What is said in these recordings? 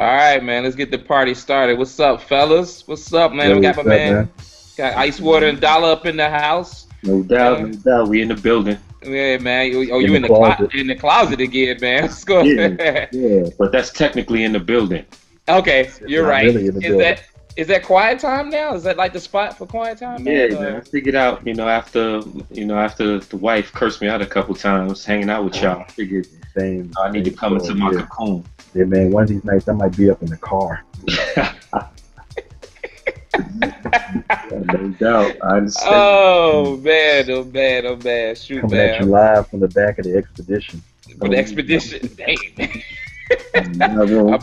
All right, man. Let's get the party started. What's up, fellas? What's up, man? Yo, We got what's my up, man. Got Ice Water and Dolla up in the house. No doubt, no doubt. We in the building. Yeah, man. Oh, In you the in the closet. in the closet again, man. Let's go. Yeah, but that's technically in the building. Okay, you're Not right. really in the building. Is that quiet time now? Is that like the spot for quiet time? Yeah, Man? man. I figured out, after the wife cursed me out a couple times, hanging out with y'all. I figured Same. I need to come into my yeah. cocoon. Yeah, man. One of these nights I might be up in the car. No doubt. I understand. Oh man, oh man, oh man. Shoot, Coming at you man. live from the back of the expedition. For the expedition. Dang. Never-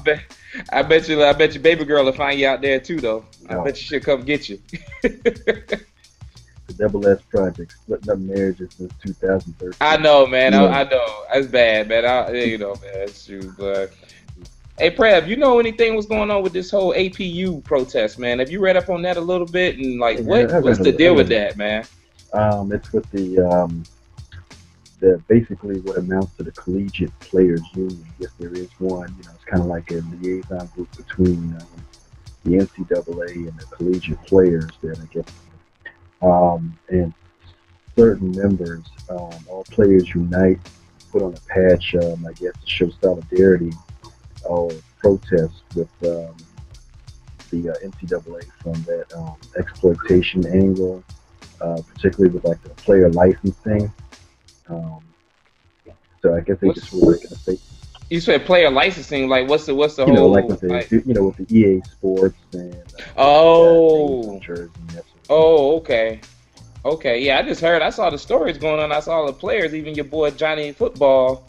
I bet you baby girl will find you out there too though. I No. bet she'll come get you. The Double S Project, splitting up marriages since 2013. I know, man. Yeah. I know. That's bad, man. Man, that's true. But hey, Prev, you know anything what's going on with this whole APU protest, man? Have you read up on that a little bit? And like, Yeah, I read what's a the deal little. with that, man? It's with the basically what amounts to the Collegiate Players Union. Yes, there is one. It's kind of like a liaison group between the NCAA and the collegiate players. That I guess, and certain members, all players unite, put on a patch. I guess to show solidarity or protest with the NCAA from that exploitation angle, particularly with like the player licensing. So I guess they just were making a statement. You said player licensing. Like, what's the You know, whole? like with the with the EA Sports and Oh. Jersey and that sort of thing. Oh, okay. Okay, yeah, I saw the stories going on. I saw the players, even your boy Johnny Football,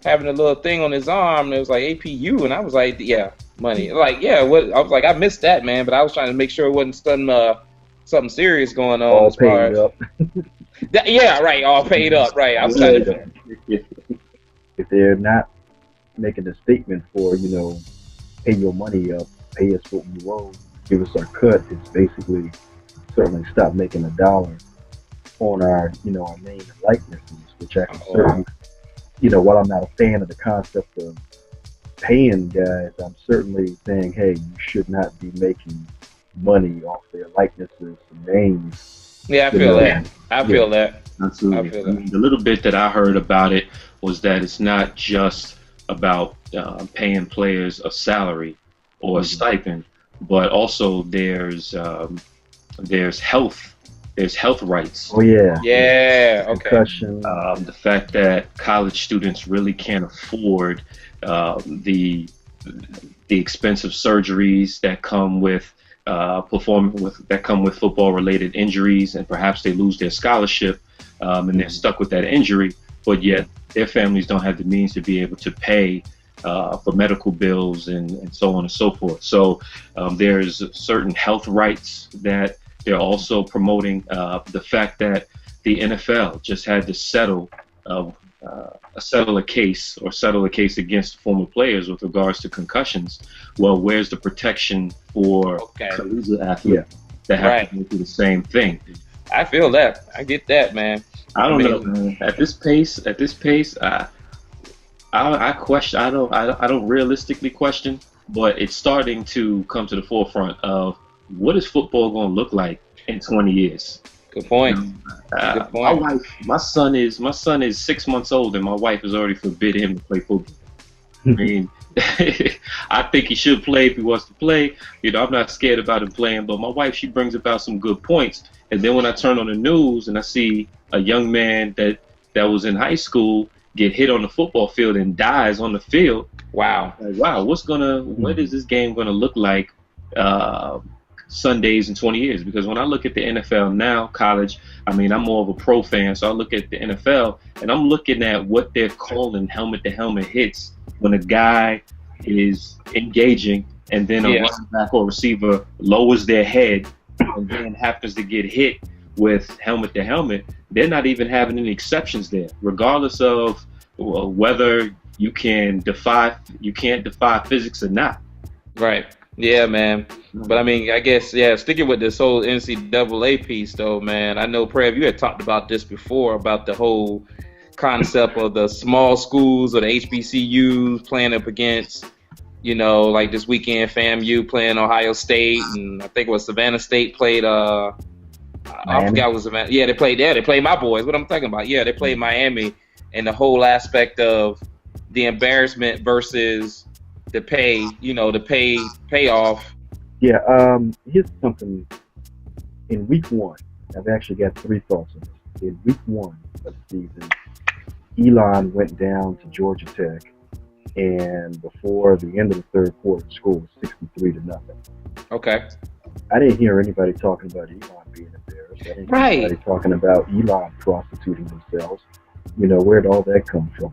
having a little thing on his arm. And it was like APU, and I was like, yeah, money. Like, yeah, what? I was like, I missed that, man. But I was trying to make sure it wasn't something serious going on. All as far paid as, up. yeah, right, all paid up, right. I was trying to. If they're not making a statement for, pay your money up, pay us what we owe, give us our cut, it's basically certainly stop making a dollar on our, our name and likenesses, which I can certainly, while I'm not a fan of the concept of paying guys, I'm certainly saying, hey, you should not be making money off their likenesses and names. Yeah, I feel that. I feel that. Absolutely. I feel that. The little bit that I heard about it was that it's not just about paying players a salary or a stipend, but also there's health rights. Oh yeah. Yeah. Okay. Concussion. The fact that college students really can't afford the expensive surgeries that come with football-related injuries, and perhaps they lose their scholarship and they're stuck with that injury, but yet their families don't have the means to be able to pay for medical bills and so on and so forth. So there's certain health rights that they're also promoting. The fact that the NFL just had to settle a case against former players with regards to concussions. Well, where's the protection for collegiate athletes that have to go through the same thing? I feel that. I get that, man. I don't know, man. At this pace, I question. I don't realistically question, but it's starting to come to the forefront of what is football going to look like in 20 years. Good point. Good point. My son is 6 months old, and my wife has already forbid him to play football. I mean, I think he should play if he wants to play. I'm not scared about him playing, but my wife, she brings about some good points. And then when I turn on the news and I see a young man that was in high school get hit on the football field and dies on the field. Wow. Like, wow, what is this game gonna look like Sundays in 20 years? Because when I look at the NFL now, college, I'm more of a pro fan, so I look at the NFL and I'm looking at what they're calling helmet-to-helmet hits when a guy is engaging and then a running back or receiver lowers their head and then happens to get hit with helmet-to-helmet. They're not even having any exceptions there, regardless of whether you can't defy physics or not. Right. Yeah, man. But I guess, sticking with this whole NCAA piece, though, man, I know, Prev, you had talked about this before, about the whole concept of the small schools or the HBCUs playing up against You know, like this weekend, FAMU playing Ohio State, and I think it was Savannah State played. I forgot what was Savannah. Yeah, they played there. They played my boys. What I'm talking about? Yeah, they played Miami, and the whole aspect of the embarrassment versus the pay. You know, the payoff. Yeah. Here's something. In week 1, I've actually got 3 thoughts on this. In week 1 of the season, Elon went down to Georgia Tech. And before the end of the 3rd quarter, the score was 63-0. Okay. I didn't hear anybody talking about Elon being embarrassed. I didn't hear anybody talking about Elon prostituting themselves. You know, where'd all that come from?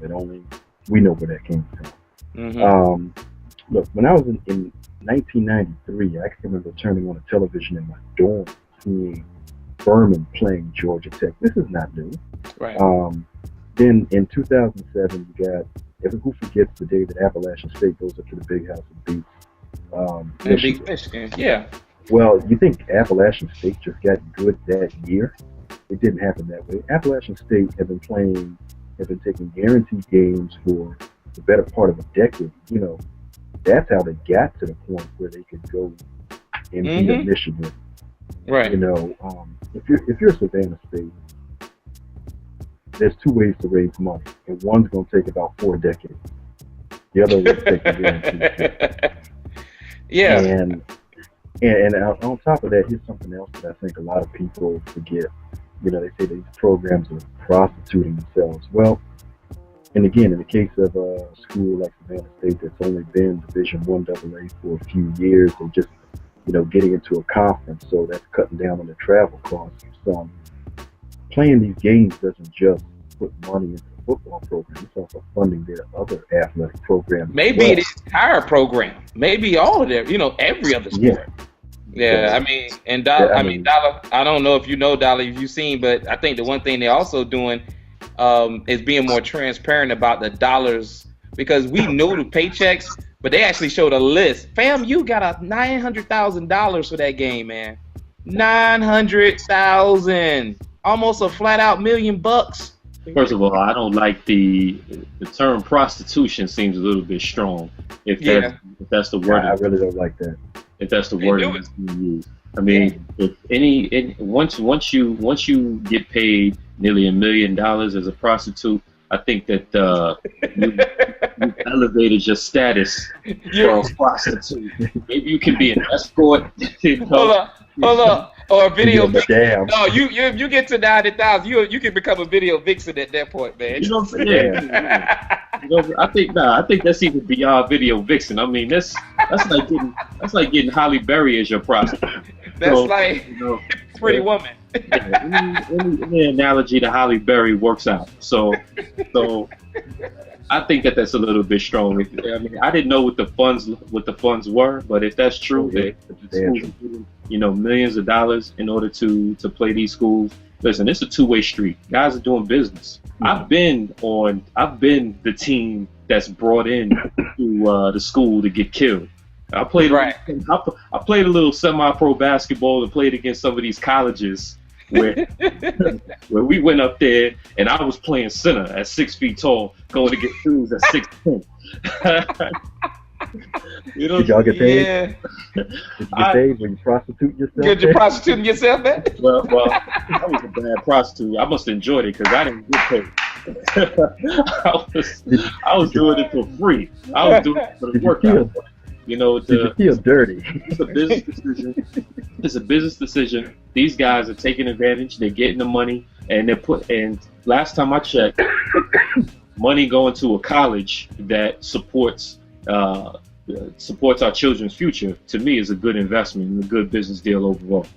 We know where that came from. Mm-hmm. Look, when I was in 1993, I can remember turning on the television in my dorm, seeing Furman playing Georgia Tech. This is not new. Right. Then in 2007, you got, who forgets the day that Appalachian State goes up to the Big House and beats Michigan? Michigan, yeah. Well, you think Appalachian State just got good that year? It didn't happen that way. Appalachian State have been taking guaranteed games for the better part of a decade. You know, that's how they got to the point where they could go and beat up Michigan. Right. You know, if you're Savannah State, there's 2 ways to raise money, and one's going to take about 4 decades. The other will take a guarantee. Yeah. And on top of that, here's something else that I think a lot of people forget. You know, they say these programs are prostituting themselves. Well, and again, in the case of a school like Savannah State that's only been Division I AA for a few years, and just, you know, getting into a conference, so that's cutting down on the travel costs for some. Playing these games doesn't just put money into the football program, it's also funding their other athletic programs. Maybe the entire program, maybe all of them, you know, every other sport. Yeah, I mean, and Dolla, I don't know if you know, Dolla, if you've seen, but I think the one thing they're also doing is being more transparent about the dollars, because we knew the paychecks, but they actually showed a list. Fam, you got a $900,000 for that game, man. $900,000. Almost a flat out $1 million. First of all, I don't like the term prostitution. Seems a little bit strong. If that's the word, I really don't like that. If that's the word that's being used, I mean, once you get paid nearly $1 million as a prostitute, I think that you elevated your status for a prostitute. Maybe you can be an escort. Hold on. Or a video vixen. Damn. No, you get to 90,000, you can become a video vixen at that point, man. You know what I'm saying? You know, I think that's even beyond video vixen. I mean, that's like getting Halle Berry as your prostitute. That's Pretty Woman. Any analogy to Halle Berry works out. So I think that's a little bit strong. I mean, I didn't know what the funds were, but if that's true, the schools are getting, you know, millions of dollars in order to play these schools. Listen, it's a 2-way street. Guys are doing business. I've been the team that's brought in to the school to get killed. I played I played a little semi-pro basketball and played against some of these colleges where we went up there and I was playing center at 6 feet tall, going to get threes at 6'10". You know, did y'all get paid? Yeah. Did you get paid when you prostitute yourself? Did you prostituting yourself, man? Well, I was a bad prostitute. I must have enjoyed it because I didn't get paid. I was doing it for free. I was doing it for the workout. You know, you feel dirty. It's a business decision. It's a business decision. These guys are taking advantage. They're getting the money, and and last time I checked, money going to a college that supports our children's future, to me, is a good investment and a good business deal overall.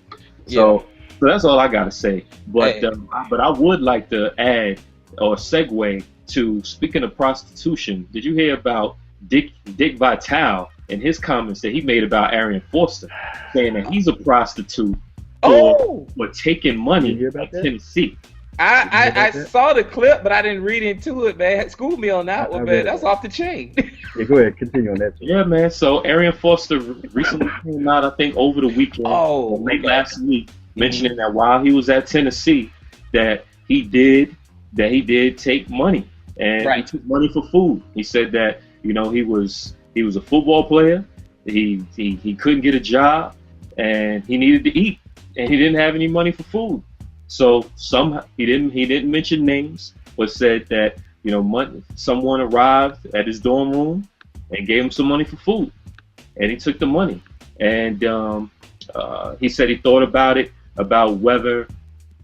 So that's all I gotta say. But I would like to add or segue to, speaking of prostitution, did you hear about Dick Vitale and his comments that he made about Arian Foster, saying that he's a prostitute for taking money at Tennessee? I saw the clip, but I didn't read into it, man. School me on that one, man. That's off the chain. Yeah, go ahead. Continue on that. Yeah, man. So Arian Foster recently came out, I think, over the weekend, late last week, mentioning that while he was at Tennessee, that he did take money, and he took money for food. He said that, you know, he was He was a football player. He couldn't get a job, and he needed to eat, and he didn't have any money for food. So he didn't mention names, but said that someone arrived at his dorm room and gave him some money for food, and he took the money. And he said he thought about whether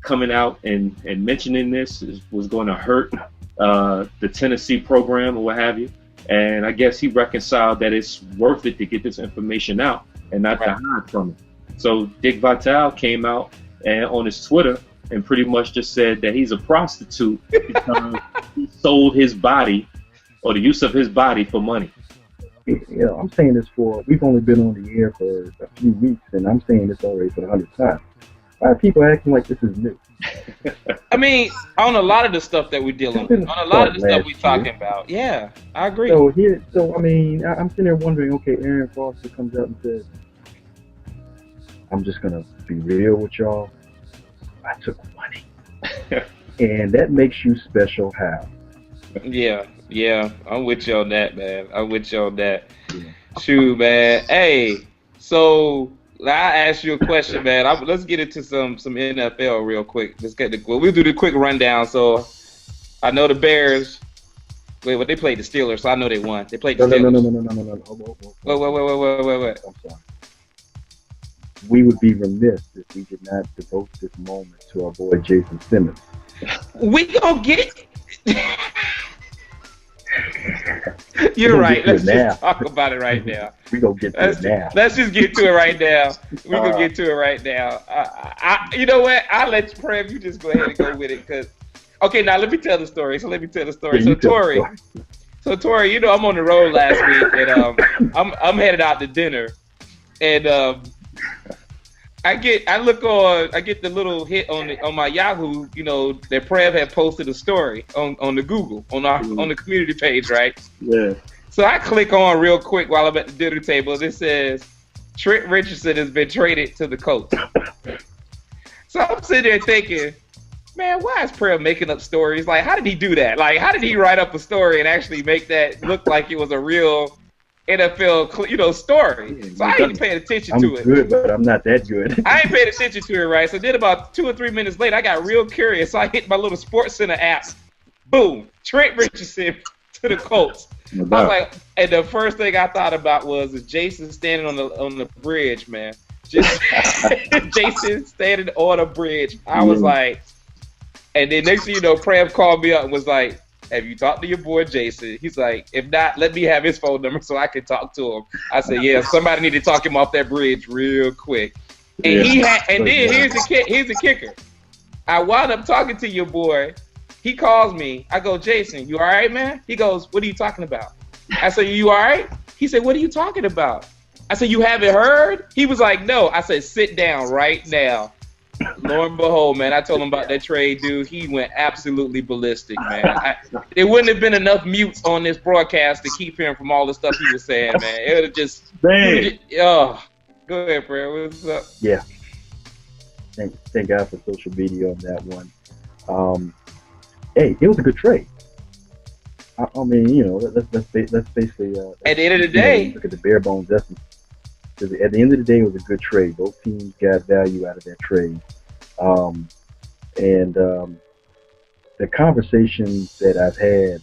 coming out and mentioning this was going to hurt the Tennessee program or what have you. And I guess he reconciled that it's worth it to get this information out and not to hide from it. So Dick Vitale came out and on his Twitter and pretty much just said that he's a prostitute because he sold his body or the use of his body for money. I'm saying this we've only been on the air for a few weeks, and I'm saying this already for the 100th time. Why are people acting like this is new? I mean, on a lot of the stuff that we're dealing with, on a lot of the stuff we're talking about. Yeah, I agree. So I mean, I'm sitting there wondering, okay, Aaron Foster comes out and says, I'm just going to be real with y'all. I took money. And that makes you special how? Yeah, I'm with you on that, man. Yeah. Shoot, man. Hey, so I asked you a question, man. Let's get into some NFL real quick. We'll do the quick rundown. So I know the Bears. Wait, they played the Steelers, so I know they won. They played the Steelers. No. Wait. I'm sorry. We would be remiss if we did not devote this moment to our boy Jason Simmons. We gonna get You're right. Let's just talk about it right now. We gonna get to it now. Let's just get to it right now. We gonna get to it right now. You know what? I'll let you, Prev. You just go ahead and go with it, okay. Now let me tell the story. Yeah, So Tory, I'm on the road last week, and I'm headed out to dinner, and I get the little hit on my Yahoo, that Prev had posted a story on the Google on the community page, right? Yeah. So I click on real quick while I'm at the dinner table. It says Trent Richardson has been traded to the Colts. So I'm sitting there thinking, man, why is Prev making up stories? Like, how did he do that? Like, how did he write up a story and actually make that look like it was a real NFL, story? So I ain't paying attention to it. I'm good, but I'm not that good. I ain't paying attention to it, right? So then about 2 or 3 minutes later, I got real curious. So I hit my little Sports Center app. Boom, Trent Richardson to the Colts. I was like, and the first thing I thought about was Jason standing on the bridge, man. Jason standing on the bridge. I was like, and then next thing you know, Prev called me up and was like, have you talked to your boy Jason? He's like, if not, let me have his phone number so I can talk to him. I said, yeah, somebody need to talk him off that bridge real quick. And then here's the kicker. I wound up talking to your boy. He calls me. I go, Jason, you all right, man? He goes, what are you talking about? I said, you all right? He said, what are you talking about? I said, you haven't heard? He was like, no. I said, sit down right now. Lo and behold, man, I told him about that trade, dude. He went absolutely ballistic, man. There wouldn't have been enough mutes on this broadcast to keep him from all the stuff he was saying, man. It would have just, go ahead, Fred. What's up? Yeah. Thank God for social media on that one. Hey, it was a good trade. I mean, let's basically. At the end of the day, look at the bare bones essence. At the end of the day, it was a good trade. Both teams got value out of that trade. The conversations that I've had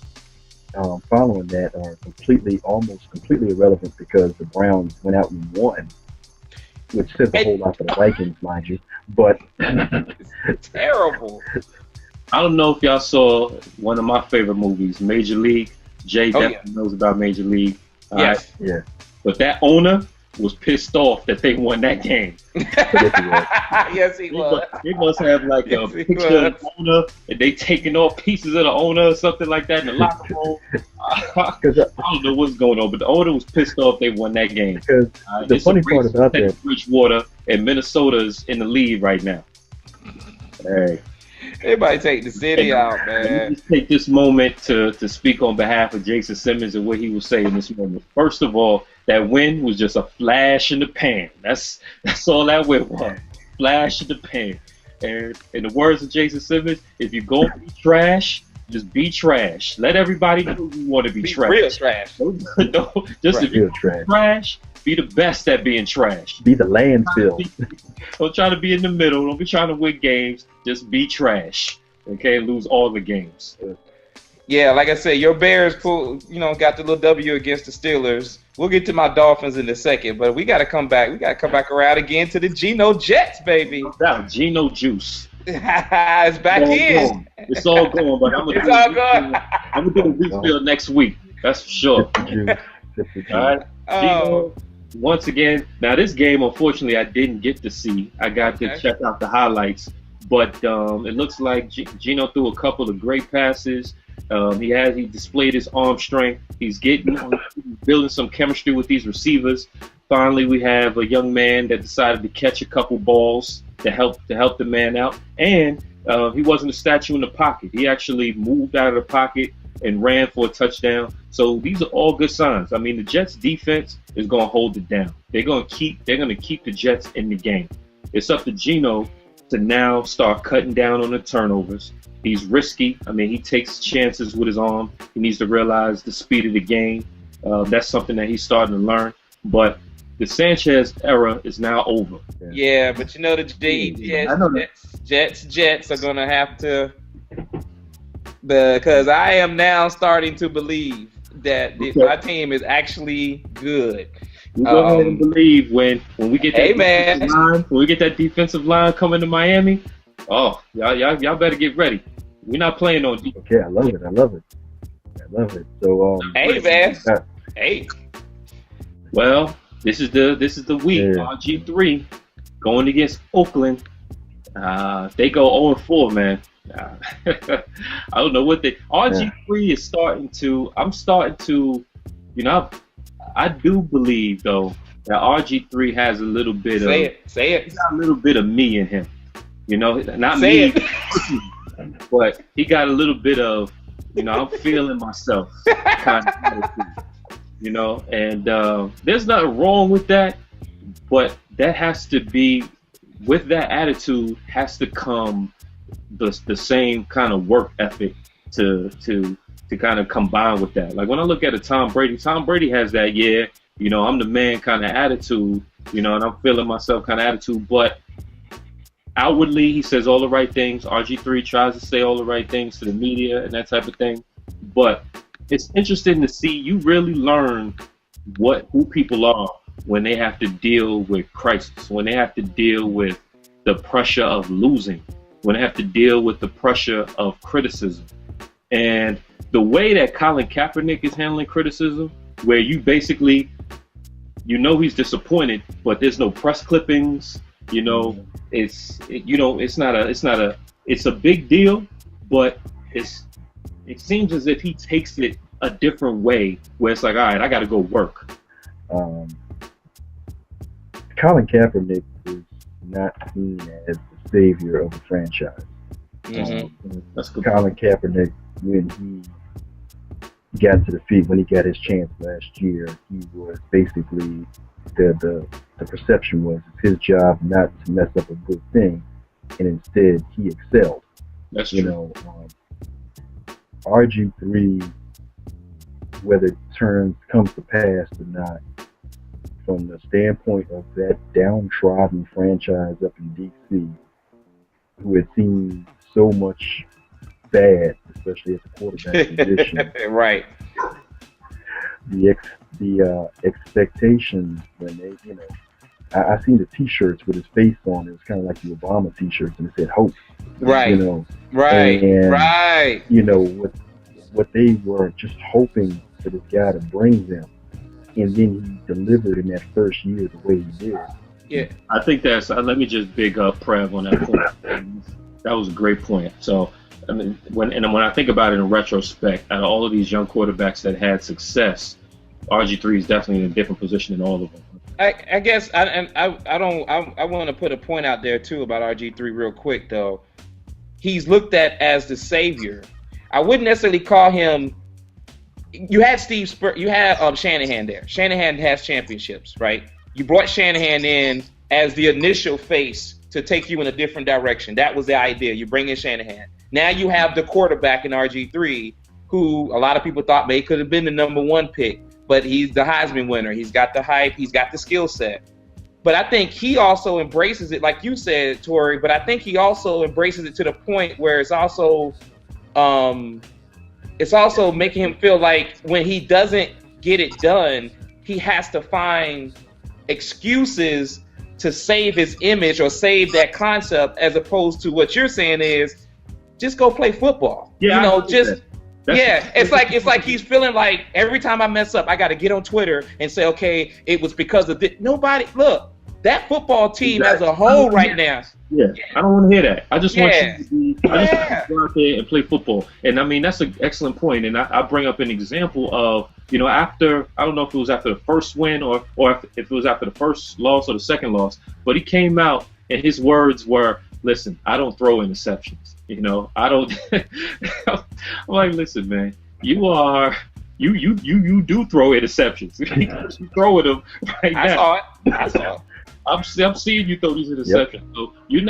following that are almost completely irrelevant because the Browns went out and won, which says a whole lot for the Vikings, mind you. But it's terrible. I don't know if y'all saw one of my favorite movies, Major League. Jay definitely knows about Major League. Yes. Yeah. But that owner was pissed off that they won that game. Yes, he was. They must have like a picture of the owner, and they taking off pieces of the owner or something like that in the locker room. I don't know what's going on, but the owner was pissed off they won that game. Because the funny part about that, Bridgewater and Minnesota's in the lead right now. Hey. Everybody take the city out, man. Let me just take this moment to speak on behalf of Jason Simmons and what he was saying in this moment. First of all, that win was just a flash in the pan. That's all that win was. Flash in the pan. And in the words of Jason Simmons, if you're going to be trash, Just be trash. Let everybody know you want to be trash. Real trash. Don't just Right. if you're trash, be the best at being trash. Be the landfill. Don't try to be in the middle. Don't be trying to win games. Just be trash. Okay, lose all the games. Yeah, like I said, your Bears got the little W against the Steelers. We'll get to my Dolphins in a second, but we got to come back. We got to come back around again to the Geno Jets, baby. That Geno juice. It's back in. Gone. It's all gone, but I'm gonna do the refill next week. That's for sure. All right. Geno, once again, now this game, unfortunately, I didn't get to see. I got to check out the highlights, but it looks like Geno threw a couple of great passes. He displayed his arm strength. He's building some chemistry with these receivers. Finally, we have a young man that decided to catch a couple balls to help the man out, and he wasn't a statue in the pocket. He actually moved out of the pocket and ran for a touchdown. So these are all good signs. I mean, the Jets defense is going to hold it down. They're going to keep the Jets in the game. It's up to Geno to now start cutting down on the turnovers. He's risky. I mean, he takes chances with his arm. He needs to realize the speed of the game. That's something that he's starting to learn. But the Sanchez era is now over. Yeah, but the Jets are going to have to, because I am now starting to believe that my team is actually good. You go ahead and believe when we get that defensive line coming to Miami. Oh, y'all better get ready. We're not playing on defense. Okay, I love it. So hey man. Hey. Well, this is the week. Yeah. RG3 going against Oakland. They go 0-4, man. I don't know what RG3 is starting to. I'm starting to, I do believe though that RG3 has a little bit of. Say it. He's got a little bit of me in him. Not say me, but he got a little bit of, I'm feeling myself kind of attitude, and there's nothing wrong with that, but that has to be, with that attitude has to come the same kind of work ethic to kind of combine with that. Like when I look at Tom Brady has that, I'm the man kind of attitude, and I'm feeling myself kind of attitude, but outwardly, he says all the right things. RG3 tries to say all the right things to the media and that type of thing. But it's interesting to see, you really learn who people are when they have to deal with crisis, when they have to deal with the pressure of losing, when they have to deal with the pressure of criticism. And the way that Colin Kaepernick is handling criticism, where you basically, he's disappointed, but there's no press clippings. It's a big deal, but it seems as if he takes it a different way, where it's like, all right, I got to go work. Colin Kaepernick is not seen as the savior of the franchise. That's good. Colin Kaepernick, when he got to the field, when he got his chance last year, he was basically the perception was it's his job not to mess up a good thing, and instead he excelled. That's true. RG3, whether it comes to pass or not, from the standpoint of that downtrodden franchise up in DC, who had seen so much bad, especially at the quarterback position. Right. The expectations when they, I seen the T-shirts with his face on. It was kind of like the Obama T-shirts, and it said "Hope." Right. Right. And, right. What they were just hoping for this guy to bring them, and then he delivered in that first year the way he did. Yeah. I think that's. Let me just big up Prev on that point. That was a great point. So, I mean, when I think about it in retrospect, out of all of these young quarterbacks that had success, RG3 is definitely in a different position than all of them. I guess I want to put a point out there too about RG3 real quick though. He's looked at as the savior. I wouldn't necessarily call him. You had Shanahan there. Shanahan has championships, right? You brought Shanahan in as the initial face to take you in a different direction. That was the idea. You bring in Shanahan. Now you have the quarterback in RG3, who a lot of people thought may could have been the #1 pick, but he's the Heisman winner. He's got the hype. He's got the skill set. But I think he also embraces it, like you said, Tory. But I think he also embraces it to the point where it's also making him feel like when he doesn't get it done, he has to find excuses to save his image or save that concept, as opposed to what you're saying is just go play football. Yeah, you know, it's like he's feeling like every time I mess up, I got to get on Twitter and say, okay, it was because of this. Nobody, look, that football team as a whole right now. Yeah, I don't want to hear that. I just want you to go out there and play football. And I mean, that's an excellent point. And I bring up an example of, you know, after, I don't know if it was after the first win or if it was after the first loss or the second loss, but he came out and his words were, listen, I don't throw interceptions. You know, I don't. I'm like, listen, man, you do throw interceptions. You throwing them right now. I saw it. I'm seeing you throw these interceptions. Yep. So you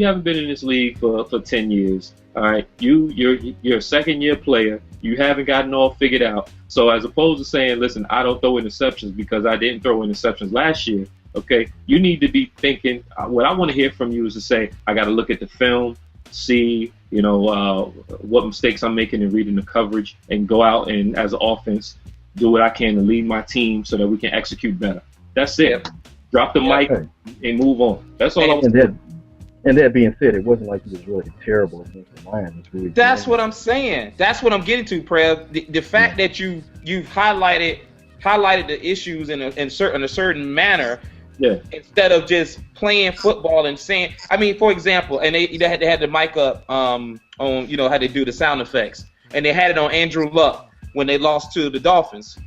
haven't been in this league for 10 years. All right, you're a second-year player. You haven't gotten all figured out. So as opposed to saying, listen, I don't throw interceptions because I didn't throw interceptions last year. Okay, you need to be thinking. What I want to hear from you is to say, I got to look at the film, see, you know, what mistakes I'm making in reading the coverage, and go out and as an offense, do what I can to lead my team so that we can execute better. That's it. Yep. Drop the mic and move on. That's all I was saying. And that being said, it wasn't like he was really terrible against the Lions. Really That's what I'm saying. That's what I'm getting to, Prev. The fact that you've highlighted the issues in a certain manner, instead of just playing football and saying, I mean, for example, and they had the mic up on, you know, how they do the sound effects, and they had it on Andrew Luck when they lost to the Dolphins.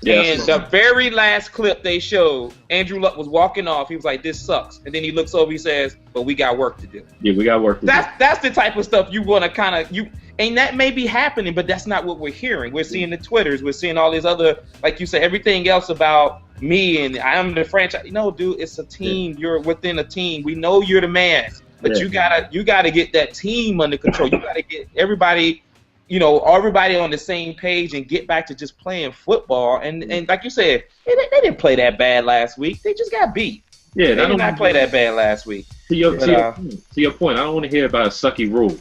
And the very last clip they showed, Andrew Luck was walking off. He was like, this sucks. And then he looks over, he says, but we got work to do. Yeah, we got work to do. That's the type of stuff you want to kind of, and that may be happening, but that's not what we're hearing. We're seeing the Twitters. We're seeing all these other, like you said, everything else about me and I'm the franchise. No, dude, it's a team. Yeah. You're within a team. We know you're the man, but you gotta get that team under control. You gotta get everybody, you know, everybody on the same page and get back to just playing football. And like you said, they didn't play that bad last week. They just got beat. Yeah, they did not play that bad last week. To your point, I don't want to hear about a sucky rule.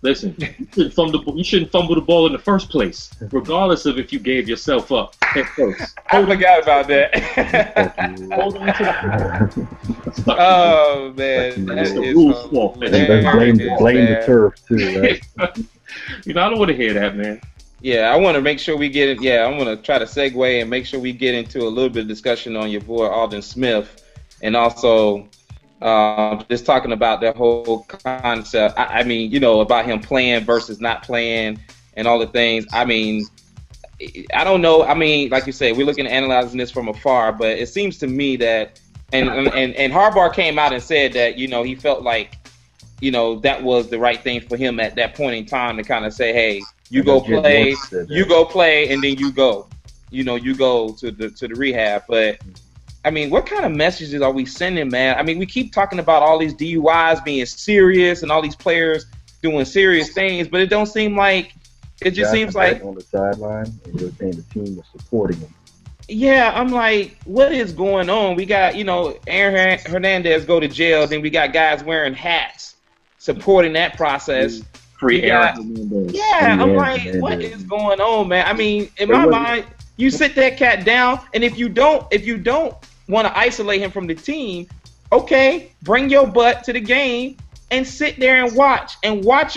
Listen, you shouldn't fumble the ball in the first place, regardless of if you gave yourself up at first. I forgot about that. Hold on to the ball. Oh, man. That's the rule's fault. Blame the turf, too, right? You know, I don't want to hear that, man. Yeah, I want to make sure we get it. Yeah, I want to try to segue and make sure we get into a little bit of discussion on your boy Aldon Smith, and also just talking about that whole concept. I mean, you know, about him playing versus not playing and all the things. I mean, I don't know. I mean, like you said, we're looking at analyzing this from afar, but it seems to me that, and Harbaugh came out and said that, you know, he felt like, you know, that was the right thing for him at that point in time to kind of say, hey, you go play, and then you go to the rehab. But I mean, what kind of messages are we sending, man? I mean, we keep talking about all these DUIs being serious and all these players doing serious things, but it don't seem like it just seems like on the sideline, and you're saying the team was supporting him. Yeah, I'm like, what is going on? We got, you know, Aaron Hernandez go to jail, then we got guys wearing hats supporting that process. Free Aaron Hernandez. Yeah, I'm like, what is going on, man? I mean, in my mind, you sit that cat down, and if you don't want to isolate him from the team, okay, bring your butt to the game and sit there and watch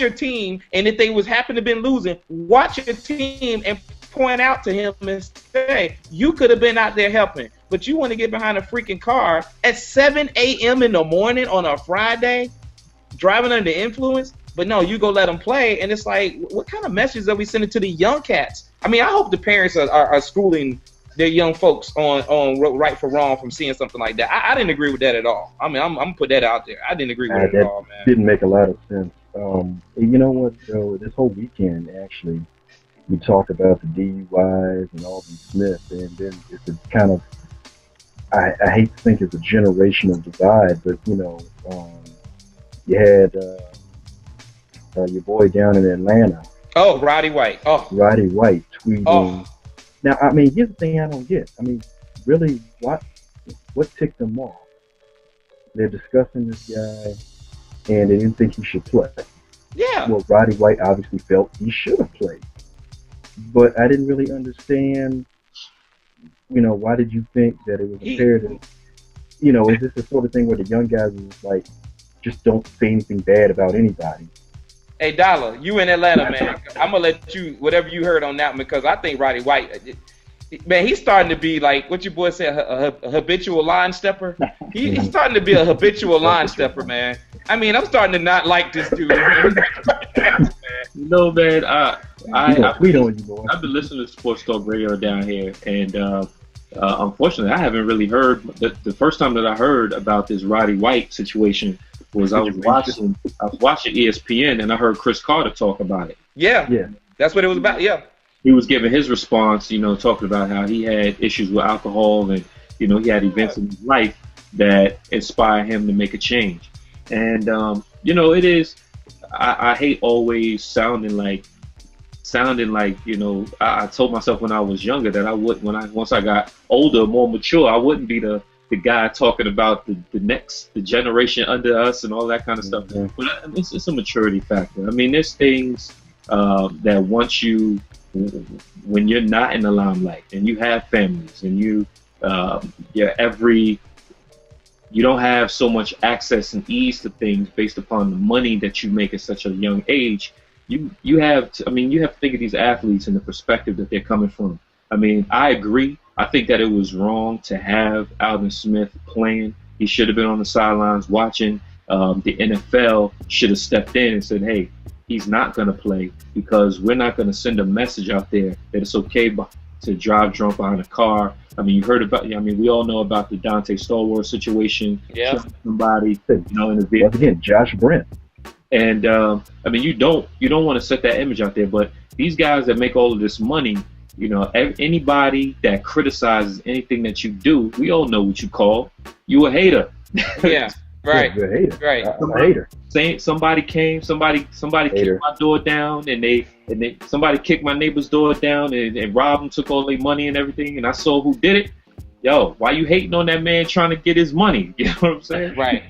your team. And if they happen to been losing, watch your team and point out to him and say, you could have been out there helping, but you want to get behind a freaking car at 7 a.m. in the morning on a Friday, driving under the influence. But no, you go let them play, and it's like, what kind of messages are we sending to the young cats? I mean, I hope the parents are schooling their young folks on right for wrong from seeing something like that. I didn't agree with that at all. I mean, I'm gonna put that out there. I didn't agree with it at all, man. Didn't make a lot of sense. You know what, Joe? This whole weekend, actually, we talked about the DUIs and Aldon Smith, and then it's a kind of, I hate to think it's a generational divide, but, you know, you had your boy down in Atlanta. Oh, Roddy White. Oh, Roddy White tweeting. Oh. Now, I mean, here's the thing I don't get. I mean, really, what ticked them off? They're discussing this guy, and they didn't think he should play. Yeah. Well, Roddy White obviously felt he should have played. But I didn't really understand, why did you think that it was imperative? Is this the sort of thing where the young guys is like, just don't say anything bad about anybody? Hey, Dolla, you in Atlanta, man. I'm going to let you, whatever you heard on that one, because I think Roddy White, man, he's starting to be like, what your boy said, a habitual line stepper. He's starting to be a habitual line stepper, man. I mean, I'm starting to not like this dude. Man, I've been listening to Sports Talk Radio down here, and unfortunately, I haven't really heard. The first time that I heard about this Roddy White situation was I was watching ESPN, and I heard Chris Carter talk about it. Yeah, that's what it was about. Yeah, he was giving his response, talking about how he had issues with alcohol, and he had events in his life that inspired him to make a change. And it is. I hate always sounding like I told myself when I was younger that I would once I got older, more mature, I wouldn't be the guy talking about the generation under us and all that kind of stuff. But it's a maturity factor. I mean, there's things that when you're not in the limelight and you have families and you don't have so much access and ease to things based upon the money that you make at such a young age. You have to think of these athletes in the perspective that they're coming from. I mean, I agree. I think that it was wrong to have Aldon Smith playing. He should have been on the sidelines watching. The NFL should have stepped in and said, hey, he's not going to play because we're not going to send a message out there that it's okay to drive drunk behind a car. I mean, you heard about. We all know about the Dante Stallworth situation. Yeah. Somebody, in the video. Once again, Josh Brent. And you don't want to set that image out there. But these guys that make all of this money, anybody that criticizes anything that you do, we all know what you call. You a hater. Yeah. Right. You're a hater. Right. I'm a hater. Somebody kicked my door down, and somebody kicked my neighbor's door down and robbed them, took all their money and everything, and I saw who did it. Yo, why you hating on that man trying to get his money? You know what I'm saying? Right.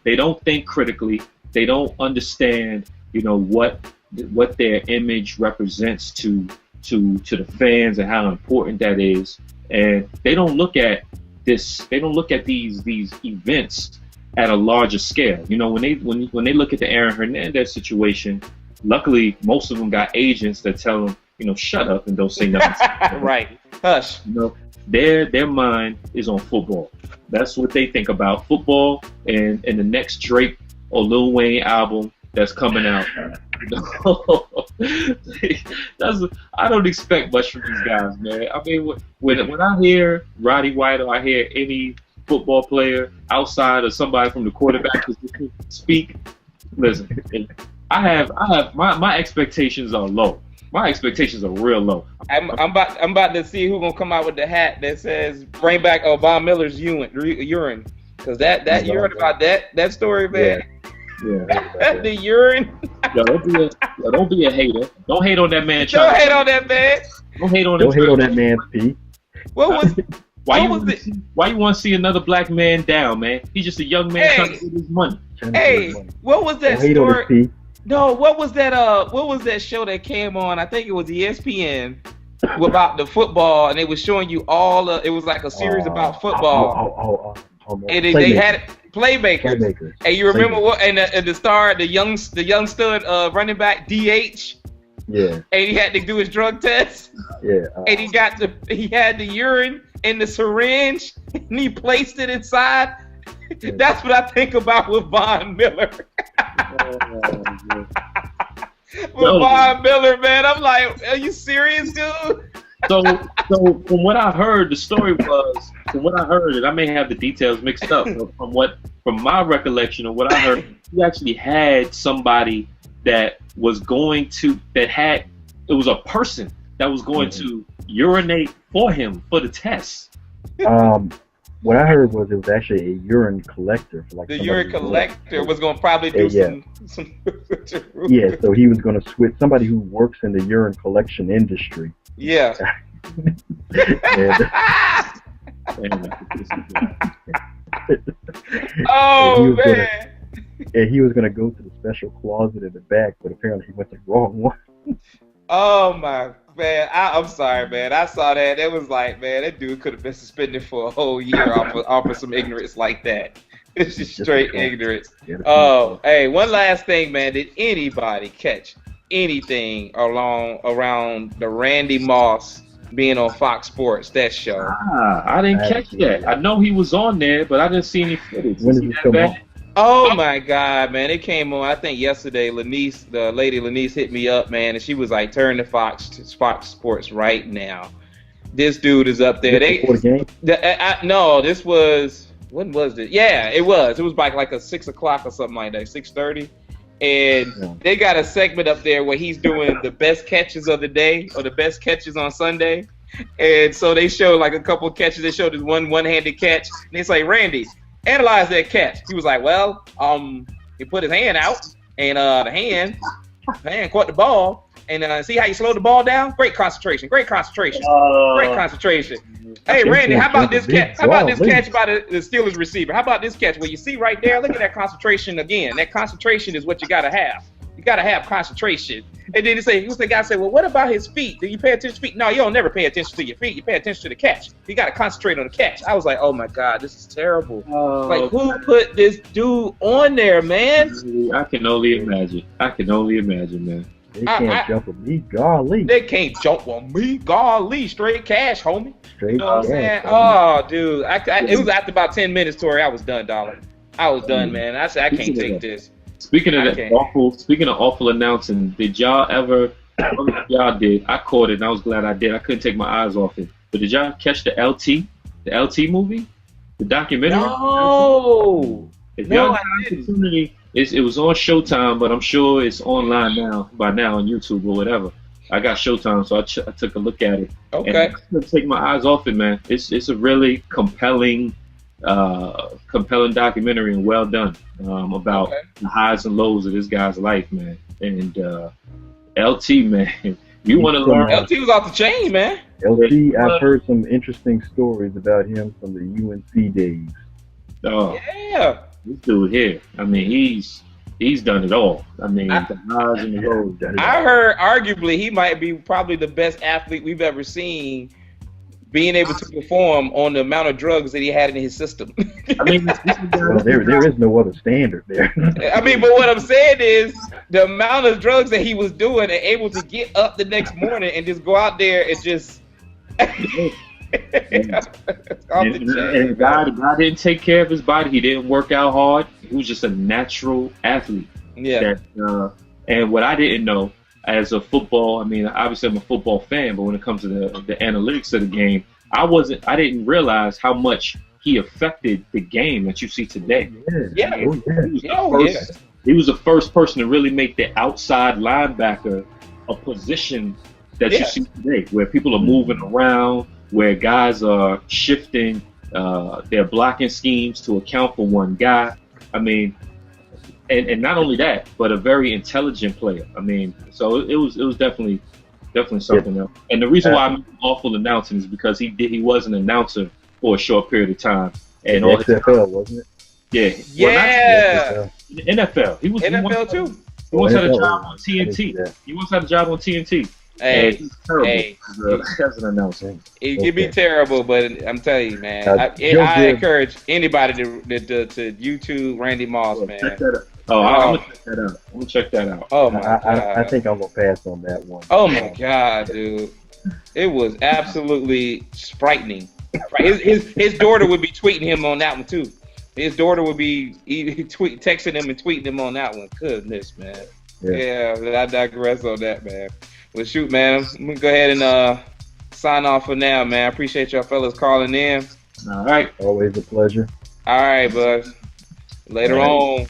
They don't think critically. They don't understand, what their image represents to the fans and how important that is. And they don't look at this. They don't look at these events at a larger scale. When they look at the Aaron Hernandez situation, luckily most of them got agents that tell them, shut up and don't say nothing. Right. Hush. Their mind is on football. That's what they think about, football and the next Drake or Lil Wayne album that's coming out. I don't expect much from these guys, man. I mean, when I hear Roddy White or I hear any football player outside of somebody from the quarterback position speak, listen, I have my expectations are low. My expectations are real low. I'm about to see who's gonna come out with the hat that says "Bring back Von Miller's urine," because that you heard about that story, man. Yeah. The urine. Yo, don't be a hater. Don't hate on that man. Don't hate on that man. Don't hate on that man's pee. Why you want to see another black man down, man? He's just a young man trying to get his money. What was that story? Don't hate on his pee. No, what was that show that came on? I think it was ESPN about the football, and they was showing you it was like a series about football. And they had playmakers. And you remember what? And the star, the young stud running back DH. Yeah. And he had to do his drug test. Yeah. And he had the urine in the syringe, and he placed it inside. Yeah. That's what I think about with Von Miller. Von Miller, man, I'm like, are you serious, dude? So from what I heard, the story was, and I may have the details mixed up, but from my recollection of what I heard, he actually had somebody that was going to, it was a person that was going to urinate for him for the test. what I heard was it was actually a urine collector for like the somebody urine who collector was gonna probably do some. Yeah, so he was going to switch somebody who works in the urine collection industry. Yeah. Oh man. And he was going to go to the special closet in the back, but apparently he went to the wrong one. Oh my man, I'm sorry, man. I saw that. It was like, man, that dude could have been suspended for a whole year off of some ignorance like that. It's just straight ignorance. Oh, hey, one last thing, man. Did anybody catch anything around the Randy Moss being on Fox Sports, that show? I didn't catch that. I know he was on there, but I didn't see any footage. When did it come on? Oh my God, man! It came on. I think yesterday. The lady Lanice, hit me up, man, and she was like, "Turn to Fox Sports right now." This dude is up there. Before the game? No, this was, when was it? Yeah, it was. It was like a 6 o'clock or something like that, 6:30. And they got a segment up there where he's doing the best catches of the day or the best catches on Sunday. And so they showed like a couple of catches. They showed this one-handed catch, and they say, "Randy, analyze that catch." He was like, "Well, he put his hand out, and the hand caught the ball, and see how you slow the ball down? Great concentration. Great concentration. Hey, Randy, how about this catch? How about this catch by the Steelers receiver? How about this catch where you see right there? Look at that concentration again. That concentration is what you got to have. You got to have concentration." And then the guy said, "Well, what about his feet? Do you pay attention to his feet?" No, you don't never pay attention to your feet. You pay attention to the catch. You got to concentrate on the catch. I was like, oh my God, this is terrible. Like, who put this dude on there, man? I can only imagine. Man. They can't jump on me, golly. They can't jump on me, golly. Straight cash, homie. Straight you know what I'm saying? Oh, dude. It was after about 10 minutes, Tory. I was done, Dolla. I was done, man. I said, I can't take this. Speaking of awful announcing, did y'all ever? Y'all did. I caught it, and I was glad I did. I couldn't take my eyes off it. But did y'all catch the LT movie, the documentary? No. If y'all had an opportunity, it was on Showtime, but I'm sure it's online by now on YouTube or whatever. I got Showtime, so I took a look at it. Okay. And I couldn't take my eyes off it, man. It's a really compelling documentary and well done about the highs and lows of this guy's life, man. And LT, man, you want to learn? LT was off the chain, man. LT, I've heard some interesting stories about him from the UNC days. Oh, yeah. This dude here, I mean, he's done it all. I mean, the highs and the lows. I heard arguably he might be probably the best athlete we've ever seen, being able to perform on the amount of drugs that he had in his system. I mean, there is no other standard there. I mean, but what I'm saying is the amount of drugs that he was doing and able to get up the next morning and just go out there and just the guy didn't take care of his body. He didn't work out hard. He was just a natural athlete. Yeah. And what I didn't know, as a football, I mean, obviously I'm a football fan, but when it comes to the analytics of the game, I didn't realize how much he affected the game that you see today. Yeah. He was the first person to really make the outside linebacker a position that you see today, where people are moving around, where guys are shifting their blocking schemes to account for one guy. I mean, and not only that, but a very intelligent player. I mean, so it was definitely something else. And the reason why I'm awful announcing is because he was an announcer for a short period of time. And all XFL, wasn't it? Yeah. Well, the NFL. He was NFL too. He once had a job on TNT. He once had a job on TNT. Hey, as an announcer. It can be terrible, but I'm telling you, man, I encourage anybody to YouTube Randy Moss, man. Check that out. I'm gonna check that out. Oh my God. I think I'm gonna pass on that one. Oh my God, dude, it was absolutely frightening. His daughter would be tweeting him on that one too. His daughter would be texting him and tweeting him on that one. Goodness, man. Yeah, I digress on that, man. Well, shoot, man. I'm going to go ahead and sign off for now, man. I appreciate y'all fellas calling in. All right. Always a pleasure. All right, bud. Later on.